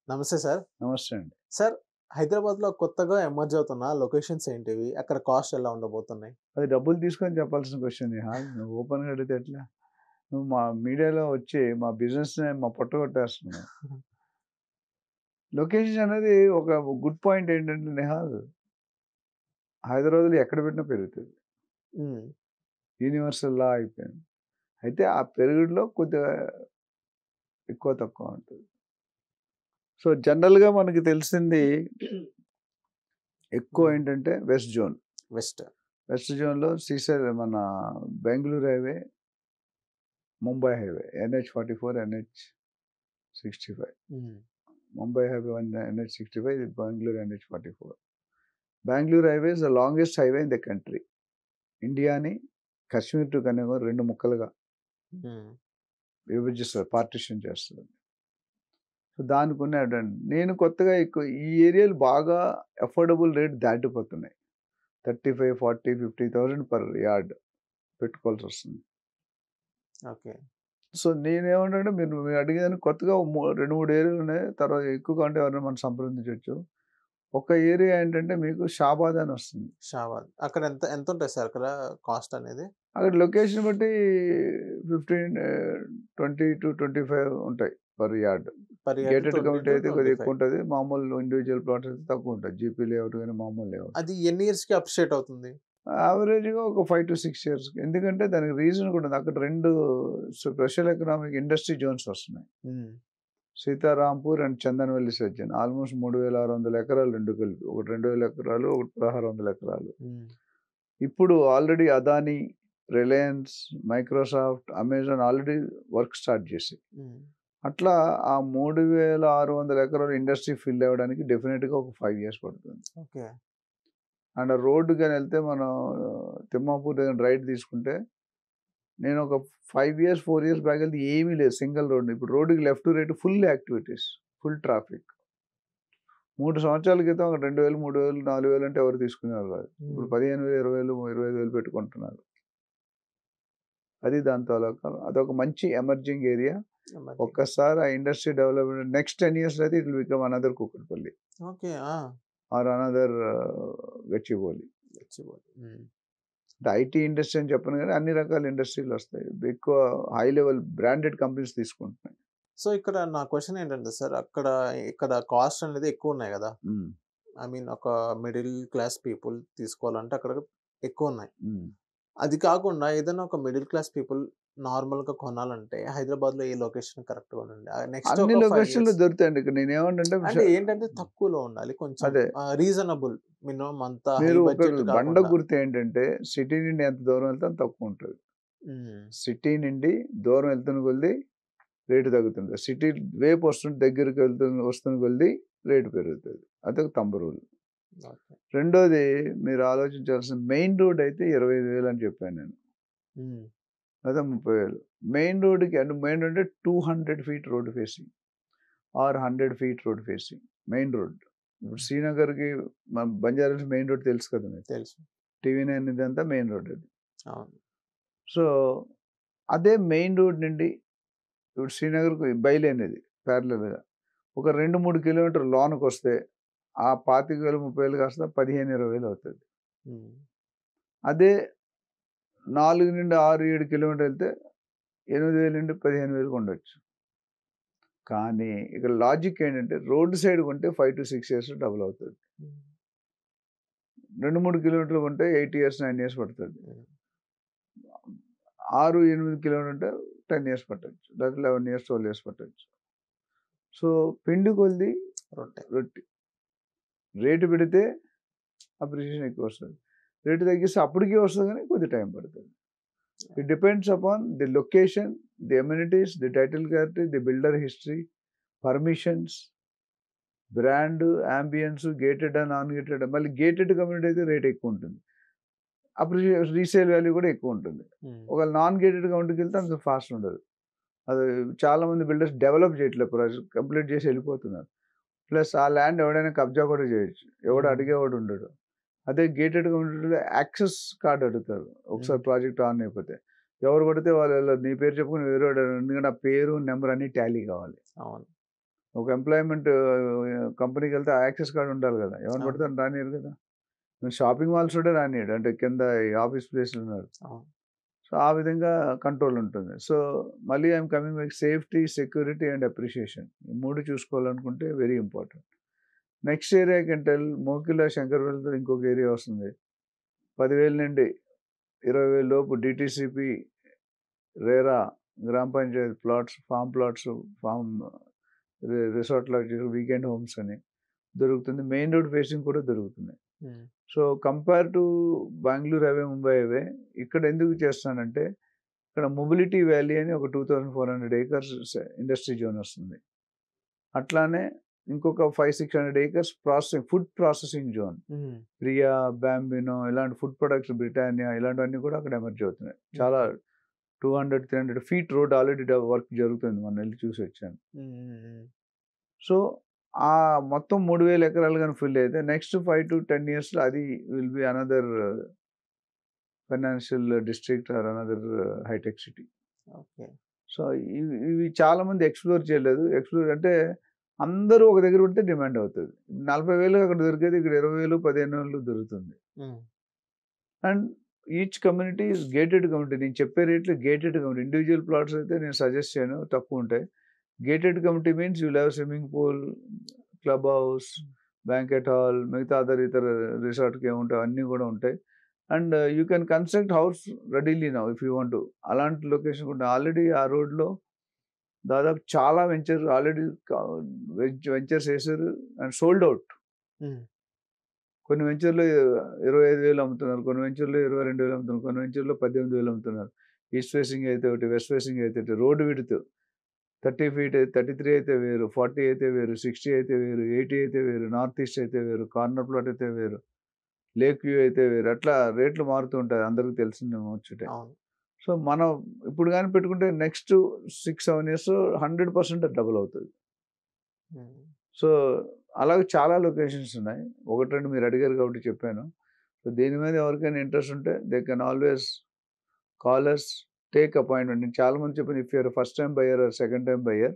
నమస్తే సార్. నమస్తే అండి. సార్, హైదరాబాద్‌లో కొత్తగా ఎమర్జ్ అవుతున్న లొకేషన్స్ ఏంటివి? అక్కడ కాస్ట్ ఎలా ఉండబోతున్నాయి? అది డబ్బులు తీసుకొని చెప్పాల్సిన క్వెషన్ నిహాల్. నువ్వు ఓపెన్‌గా అడిగితే ఎట్లా? నువ్వు మా మీడియాలో వచ్చి మా బిజినెస్‌ని మా పొట్ట కొట్టేస్తున్నావు. లొకేషన్ అనేది ఒక గుడ్ పాయింట్ ఏంటంటే నిహాల్, హైదరాబాద్‌లో ఎక్కడ పెట్టినా పెరుగుతది. హ్మ్. యూనివర్సల్ లా అయిపోయింది. అయితే ఆ పెరుగుడులో కొద్దిగా ఎక్కువ తక్కువ ఉంటది. సో, జనరల్‌గా మనకి తెలిసింది ఎక్కువ ఏంటంటే వెస్ట్ జోన్. వెస్ట్. వెస్ట్ జోన్‌లో శ్రీశైలం మన Bengaluru highway, Mumbai highway, NH44, NH65. హ్మ్. Mumbai highway on the NH65, Bangalore NH44. Bangalore highway is the longest highway in the country. ఇండియాని కాశ్మీర్ టు కన్యాకుమారి 2 ముక్కలుగా హ్మ్. విభజిస్తారు, పార్టిషన్ చేస్తారు. సో దానికి ఉన్న అడ్వాంటేజ్. నేను కొత్తగా ఈ ఏరియాలు బాగా అఫోర్డబుల్ రేట్ దాటిపోతున్నాయి. 35, 40, 50,000 పర్ యార్డ్ పెట్టుకోవాల్సి వస్తుంది. ఓకే. సో నేనేమంటానంటే మీరు మీరు అడిగేదానికి కొత్తగా 2, 3 ఏరియాలు ఉన్నాయి. తర్వాత ఎక్కువగా ఉంటే ఎవరైనా మనం సంప్రదించవచ్చు. ఒక ఏరియా ఏంటంటే మీకు షాబాద్ అని వస్తుంది. షాబాద్. అక్కడ ఎంతుంటాయి సార్ అక్కడ కాస్ట్ అనేది? అక్కడ లొకేషన్ బట్టి 20-25 ఉంటాయి per yard. Per yard gated community అయితే కొద్దిగా 20-25. ఎక్కువ ఉంటుంది. మామూలు ఇండివిజువల్ ప్లాట్స్ అయితే తక్కువ ఉంటుంది. జీపీ లేఅవుట్ కానీ మామూలు లేఅవుట్. అది ఎన్ని ఇయర్స్‌కి అప్రిషియేట్ అవుతుంది? యావరేజ్‌గా ఒక 5-6 ఇయర్స్. ఎందుకంటే దానికి రీజన్ కూడా ఉంది. అక్కడ 2 స్పెషల్ ఎకనామిక్ ఇండస్ట్రీ జోన్స్ వస్తున్నాయి. హ్మ్. సీతారాంపూర్ అండ్ చందన్వల్లి సజ్జన్. ఆల్మోస్ట్ 3,600 ఎకరాలు 2 కలిపి. ఒకటి 2,000 ఎకరాలు, ఒకటి 1,600 ఎకరాలు. హ్మ్. ఇప్పుడు already Adani, Reliance, Microsoft, Amazon already work start చేసాయి. హ్మ్. అట్లా ఆ 3,600 ఎకరాల ఇండస్ట్రీ ఫిల్ అవ్వడానికి డెఫినెట్‌గా ఒక 5 ఇయర్స్ పడుతుంది. ఓకే. అండ్ రోడ్డు గాని వెళ్తే మనం తిమ్మాపూర్ దగ్గర రైట్ తీసుకుంటే నేను ఒక 5 ఇయర్స్, 4 ఇయర్స్ బ్యాక్ వెళ్తే ఏమీ లేదు, సింగిల్ రోడ్. ఇప్పుడు రోడ్డుకి left right full activities, full traffic. 3 సంవత్సరాల క్రితం ఒక 2,000, 3,000, 4,000 అంటే ఎవరు తీసుకునేవారు కాదు. ఇప్పుడు హ్మ్. 15,000, 20,000, 25,000 పెట్టుకుంటున్నారు. అది దాని తాలూకా అదొక మంచి ఎమర్జింగ్ ఏరియా. మరి ఒక్కసారి ఆ ఇండస్ట్రీ డెవలప్‌మెంట్ నెక్స్ట్ 10 ఇయర్స్ అయితే it will become another Kukatpally okay. ఆ! Or another Gachibowli. Gachibowli. Hmm. అంటే ఐటీ ఇండస్ట్రీ అని చెప్పను గానీ అన్ని రకాల ఇండస్ట్రీలు వస్తాయి. ఎక్కువ హై లెవెల్ బ్రాండెడ్ కంపెనీస్ తీసుకుంటున్నాయి. సో, ఇక్కడ నా క్వెషన్ ఏంటంటే సార్, ఇక్కడ కాస్ట్ అనేది ఎక్కువున్నాయి గదా! హ్మ్. ఐ మీన్ ఒక మిడిల్ క్లాస్ పీపుల్ తీసుకోవాలంటే అక్కడ ఎక్కువున్నాయి. హ్మ్. అది కాకుండా ఏదైనా ఒక మిడిల్ క్లాస్ పీపుల్ నార్మల్‌గా కొనాలంటే హైదరాబాద్‌లో ఏ లొకేషన్ కరెక్ట్‌గా ఉండండి? నెక్స్ట్ అన్ని ఒక 5 లొకేషన్‌లో ఇయర్స్ దొరుకుతాయండి. ఇక్కడ నేనేమంటంటే అంటే ఏంటంటే తక్కువలో ఉండాలి. కొంచెం అదే. రీజనబుల్. మినిమమ్ అంత హై మీరు ఒక బడ్జెట్ బండ కాకుండా. గుర్తు ఏంటంటే సిటీ నుండి ఎంత దూరం వెళ్తే అంత తక్కువ ఉంటది. హ్మ్. సిటీ నుండి దూరం వెళ్తున్న కొద్దీ రేటు తగ్గుతుంది. సిటీ వైపు దగ్గరికి వస్తున్న కొద్దీ రేటు పెరుగుతది. అదొక తంబు రూల్. ఓకే. రెండోది మీరు ఆలోచించాల్సిన మెయిన్ రోడ్ అయితే 25,000 అని చెప్పాను నేను. హ్మ్. లేదా 30,000. మెయిన్ రోడ్‌కి అంటే మెయిన్ రోడ్ అంటే 200 feet road facing or 100 feet road facing. Main road. ఇప్పుడు శ్రీనగర్‌కి మన బంజారాహిల్స్ మెయిన్ రోడ్ తెలుసు కదా మీకు. తెలుసు. టీవీ9 ఇదంతా మెయిన్ రోడ్ అది. అవును. సో, అదే మెయిన్ రోడ్ నుండి ఇప్పుడు శ్రీనగర్‌కి బైలేన్ ఇది ప్యారలెల్‌గా. ఒక 2, 3 కిలోమీటర్లు లోనకొస్తే ఆ 25,000, 30,000 కాస్త 15, 20,000 అవుతది. హ్మ్. అదే 4-6, 7 కిలోమీటర్లు వెళ్తే 8,000-15,000 ఉండొచ్చు. కానీ ఇక్కడ లాజిక్ ఏంటంటే రోడ్ సైడ్ కొంటే 5-6 ఇయర్స్‌లో డబుల్ అవుతది. హ్మ్. 2, 3 కిలోమీటర్లు కొంటే 8 ఇయర్స్, 9 ఇయర్స్ పడతది. హ్మ్. 6, 8 కిలోమీటర్లు అంటే 10 ఇయర్స్ పట్టొచ్చు. లేకపోతే 11 ఇయర్స్, 12 ఇయర్స్ పట్టొచ్చు. సో, పిండి కొలిది రొట్టె. రొట్టె. రేటు పెడితే అప్రిషియేషన్ ఎక్కువ వస్తది. రేటు తగ్గిస్తే అప్పటికి వస్తది కానీ కొద్దిగా టైం పడుతది. It depends upon the location, the amenities, the title clarity, the builder history, permissions, brand, ambience, gated and non gated. మళ్ళీ గేటెడ్ కమ్యూనిటీ అయితే రేట్ ఎక్కువ ఉంటుంది. అప్పుడు రీసేల్ వాల్యూ కూడా ఎక్కువ ఉంటుంది. హ్మ్. ఒకవేళ నాన్ గేటెడ్ కమ్యూనిటీకి వెళ్తే అంత ఫాస్ట్ ఉండదు. అది చాలా మంది బిల్డర్స్ డెవలప్ చేయట్లేదు. ప్రాజెక్ట్ కంప్లీట్ చేసి వెళ్ళిపోతున్నారు. ప్లస్ ఆ ల్యాండ్ ఎవడైనా కబ్జా కూడా చేయొచ్చు. ఎవడు అడిగేవాడు ఉండడు. అదే గేటెడ్ కమ్యూనిటీలో యాక్సెస్ కార్డ్ అడుగుతారు. ఒకసారి ప్రాజెక్ట్ ఆన్ అయిపోతే. ఎవరు పడితే వాళ్ళు నీ పేరు చెప్పుకొని ఎదురు ఎందుకంటే ఆ పేరు, నెంబర్ అన్నీ టాలీ కావాలి. అవును. ఒక ఎంప్లాయ్మెంట్ కంపెనీకి వెళ్తే యాక్సెస్ కార్డు ఉండాలి కదా, ఎవరిని అవును. పడితే రానియరు కదా. షాపింగ్ మాల్స్ కూడా రానియడు, అంటే కింద ఆఫీస్ ప్లేస్లు ఉన్నారు. అవును. సో ఆ విధంగా కంట్రోల్ ఉంటుంది. సో మళ్ళీ I'm coming back, safety, security and appreciation, ఈ 3 చూసుకోవాలనుకుంటే very important. Next area can tell, Mokila శంకర్పల్లితో ఇంకొక ఏరియా వస్తుంది. 10,000 నుండి 20,000 లోపు డిటిసిపి, రేరా, గ్రామ panchayat plots, farm plots, farm resort lodges, weekend homes అని దొరుకుతుంది. మెయిన్ రోడ్ ఫేసింగ్ కూడా దొరుకుతుంది. Hmm. So compare to Bengaluru highway, Mumbai highway, ఇక్కడ ఎందుకు చేస్తానంటే ఇక్కడ మొబిలిటీ వ్యాలీ అని ఒక 2,400 ఏకర్స్ ఇండస్ట్రీ జోన్ వస్తుంది. అట్లానే ఇంకొక 500-600 ఏకర్స్ ఫుడ్ ప్రాసెసింగ్ జోన్, హ్మ్. ప్రియా, బాంబినో ఇలాంటి ఫుడ్ ప్రొడక్ట్స్, బ్రిటానియా ఇలాంటివన్నీ కూడా అక్కడ ఎమర్జ్ అవుతున్నాయి. చాలా 200-300 ఫీట్ రోడ్ ఆల్రెడీ వర్క్ జరుగుతుంది, మొన్న వెళ్ళి చూసి వచ్చాను. సో ఆ మొత్తం 3,000 ఎకరాలు కానీ ఫిల్ అయితే నెక్స్ట్ 5 to 10 yearsలో అది will be another financial district or another hitech city. Okay. So ఇవి చాలా మంది ఎక్స్ప్లోర్ చేయలేదు. ఎక్స్ప్లోర్ అంటే అందరూ ఒక దగ్గర ఉంటే డిమాండ్ అవుతుంది. 40,000 అక్కడ దొరికేది ఇక్కడ 20,000, 15,000 దొరుకుతుంది. And each community is gated community. నేను చెప్పే రేట్లు గేటెడ్ కమ్యూనిటీ. ఇండివిజువల్ ప్లాట్స్ అయితే నేను సజెస్ట్ చేయను, తక్కువ ఉంటాయి. Gated community means you have swimming pool, club house, banquet hall, మిగతా ఇతర రిసార్ట్కి ఏముంటాయి అన్నీ కూడా ఉంటాయి. And you can construct house readily now if you want to. అలాంటి లొకేషన్ కూడా ఆల్రెడీ ఆ రోడ్లో దాదాపు చాలా వెంచర్స్ ఆల్రెడీ వెంచర్స్ వేసారు అండ్ సోల్డ్ అవుట్. కొన్ని వెంచర్లో 25,000 అమ్ముతున్నారు, కొన్ని వెంచర్లో 22,000 అమ్ముతున్నారు, కొన్ని వెంచర్లో 18,000 అమ్ముతున్నారు. ఈస్ట్ ఫేసింగ్ అయితే ఒకటి, వెస్ట్ ఫేసింగ్ అయితే ఒకటి. రోడ్డు విడ్త్ 30 feet, 33 అయితే వేరు, 40 అయితే వేరు, 60 అయితే వేరు, 80 అయితే వేరు, నార్త్ ఈస్ట్ అయితే వేరు, కార్నర్ ప్లాట్ అయితే వేరు, లేక్ వ్యూ అయితే వేరు. అట్లా రేట్లు మారుతూ ఉంటాయి, అందరికీ తెలిసిందే ముచ్చటే. సో మనం ఇప్పుడు కానీ పెట్టుకుంటే నెక్స్ట్ 6-7 years 100% డబుల్ అవుతుంది. సో అలాగే చాలా లొకేషన్స్ ఉన్నాయి. 1-2 మీరు అడిగారు కాబట్టి చెప్పాను. సో దీని మీద ఎవరికైనా ఇంట్రెస్ట్ ఉంటే they can always call us, take appointment. నేను చాలా మంది చెప్పాను, if you're first time buyer or second time buyer,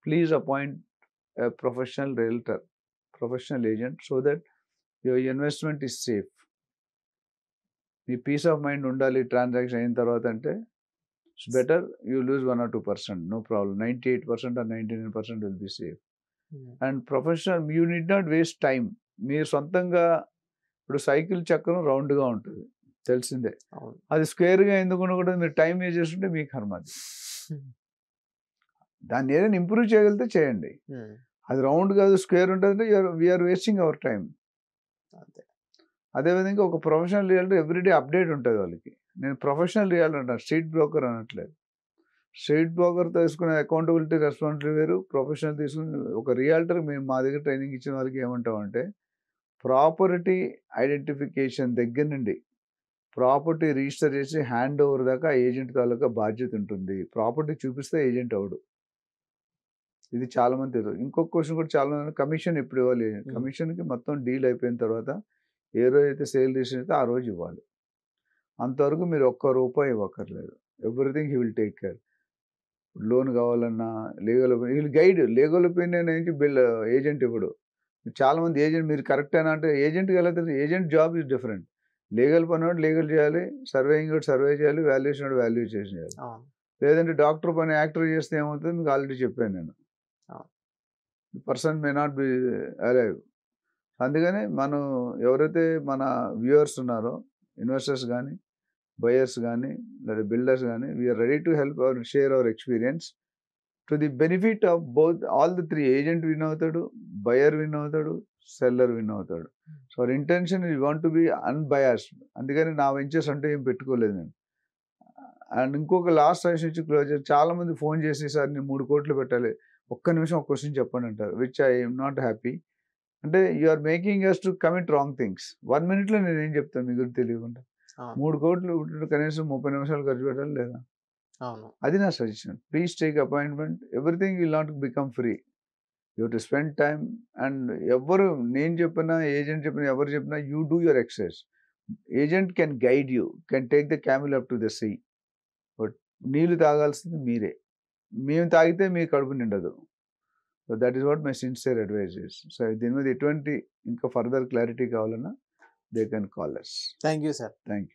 please appoint a professional realtor, professional agent, so that your investment is safe. మీ peace of mind ఉండాలి transaction అయిన తర్వాత అంటే it's better you lose 1 or 2%, no problem. 98% or 99% will be safe. And professional, you need not waste time. మీరు సొంతంగా ఇప్పుడు cycle చక్రం రౌండ్గా ఉంటుంది తెలిసిందే, అది స్క్వేర్గా ఎందుకు ఉండకూడదు? మీరు టైం వేస్ట్ చేస్తుంటే మీకు కర్మది. దాన్ని ఏదైనా ఇంప్రూవ్ చేయగలిగితే చేయండి. అది రౌండ్ కాదు స్క్వేర్ ఉంటుందంటే వీఆర్ వేస్టింగ్ అవర్ టైం. అదేవిధంగా ఒక ప్రొఫెషనల్ రియల్టర్ ఎవ్రీడే అప్డేట్ ఉంటుంది వాళ్ళకి. నేను ప్రొఫెషనల్ రియల్టర్ అంటాను, స్ట్రీట్ బ్రోకర్ అనట్లేదు. స్ట్రీట్ బ్రోకర్ తీసుకునే అకౌంటబిలిటీ, రెస్పాన్సిబిలిటీ వేరు. ప్రొఫెషనల్ తీసుకుని ఒక రియల్టర్ మేము మా దగ్గర ట్రైనింగ్ ఇచ్చిన వాళ్ళకి ఏమంటామంటే, ప్రాపర్టీ ఐడెంటిఫికేషన్ దగ్గర నుండి ప్రాపర్టీ రిజిస్టర్ చేసి హ్యాండ్ ఓవర్ దాకా ఏజెంట్ తాలూకా బాధ్యత ఉంటుంది. ప్రాపర్టీ చూపిస్తే ఏజెంట్ అవడు. ఇది చాలా మంది తెలియదు. ఇంకొక క్వశ్చన్ కూడా చాలా మంది, కమిషన్ ఎప్పుడు ఇవ్వాలి? కమిషన్కి మొత్తం డీల్ అయిపోయిన తర్వాత ఏ రోజు అయితే సేల్ రిజిస్టర్ అయితే ఆ రోజు ఇవ్వాలి. అంతవరకు మీరు ₹1 ఇవ్వక్కర్లేదు. Everything he will take care. Loan కావాలన్నా, legal opinion guide, legal opinion నుంచి ఏజెంట్ ఇవ్వడు. చాలామంది ఏజెంట్ మీరు కరెక్టేనా అంటే ఏజెంట్కి ఎలా తెలుసు? Agent job is different. Legal పని వాడు లీగల్ చేయాలి, సర్వేయింగ్ వాడు సర్వే చేయాలి, వాల్యుయేషన్ వాడు వాల్యుయేషన్ చేయాలి. లేదంటే డాక్టర్ పని యాక్టర్ చేస్తే ఏమవుతుంది మీకు ఆల్రెడీ చెప్పాను నేను. Person may not be alive. అందుకని మనం ఎవరైతే మన వ్యూవర్స్ ఉన్నారో, ఇన్వెస్టర్స్ కానీ, బయర్స్ కానీ, లేదా బిల్డర్స్ కానీ, we are ready to help our, share our experience to the benefit of both all the 3. Agent win అవుతాడు, బయర్ విన్ అవుతాడు, సెల్లర్ విన్ అవుతాడు. So our intention you want to be unbiased. అందుకని నా ventures అంటే ఏం పెట్టుకోలేదు నేను. అండ్ ఇంకొక లాస్ట్ సజెషన్ ఇచ్చి క్లోజ్. చాలా మంది ఫోన్ చేసి, సార్ నేను 3 కోట్లు పెట్టాలి, ఒక్క నిమిషం ఒక క్వశ్చన్ చెప్పండి అంటారు, which I am not happy. అంటే you are making us to commit wrong things. 1 minute నేను ఏం చెప్తాను మీ గురించి తెలియకుండా. 3 కోట్లు కనీసం 30 నిమిషాలు ఖర్చు పెట్టాలి లేదా? అది నా suggestion. Please take appointment. Everything will not become free. You to spend time. And ఎవరు నేను చెప్పినా, ఏజెంట్ చెప్పినా, ఎవరు చెప్పినా, you do your exercise. Agent can guide you, can take the camel up to the sea. But నీళ్ళు తాగాల్సింది మీరే. మేము తాగితే మీ కడుపు నిండదు. So that is what my sincere advice is. So దీని మీద ఎటువంటి ఇంకా ఫర్దర్ క్లారిటీ కావాలన్నా they can call us. Thank you sir. Thank you.